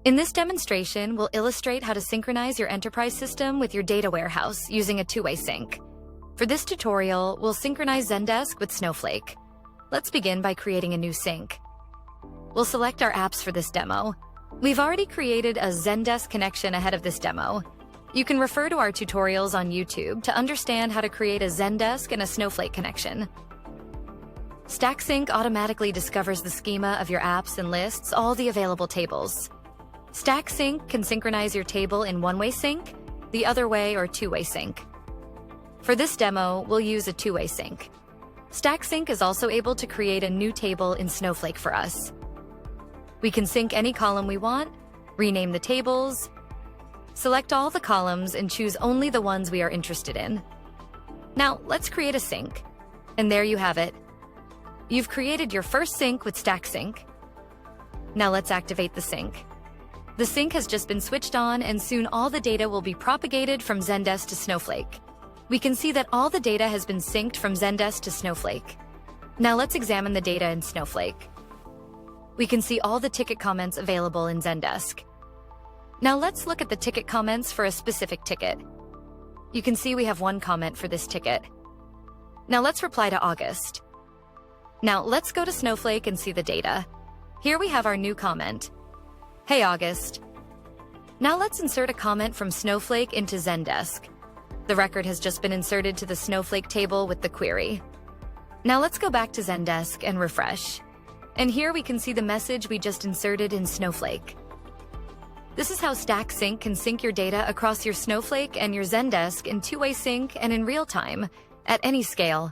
In this demonstration, we'll illustrate how to synchronize your enterprise system with your data warehouse using a two-way sync. For this tutorial, we'll synchronize Zendesk with Snowflake. Let's begin by creating a new sync. We'll select our apps for this demo. We've already created a Zendesk connection ahead of this demo. You can refer to our tutorials on YouTube to understand how to create a Zendesk and a Snowflake connection. Stacksync automatically discovers the schema of your apps and lists all the available tables. Stacksync can synchronize your table in one-way sync, the other way or two-way sync. For this demo, we'll use a two-way sync. Stacksync is also able to create a new table in Snowflake for us. We can sync any column we want, rename the tables, select all the columns and choose only the ones we are interested in. Now, let's create a sync. And there you have it. You've created your first sync with Stacksync. Now let's activate the sync. The sync has just been switched on, and soon all the data will be propagated from Zendesk to Snowflake. We can see that all the data has been synced from Zendesk to Snowflake. Now let's examine the data in Snowflake. We can see all the ticket comments available in Zendesk. Now let's look at the ticket comments for a specific ticket. You can see we have one comment for this ticket. Now let's reply to August. Now let's go to Snowflake and see the data. Here we have our new comment. Hey August. Now let's insert a comment from Snowflake into Zendesk. The record has just been inserted to the Snowflake table with the query. Now let's go back to Zendesk and refresh. And here we can see the message we just inserted in Snowflake. This is how Stacksync can sync your data across your Snowflake and your Zendesk in two-way sync and in real time, at any scale.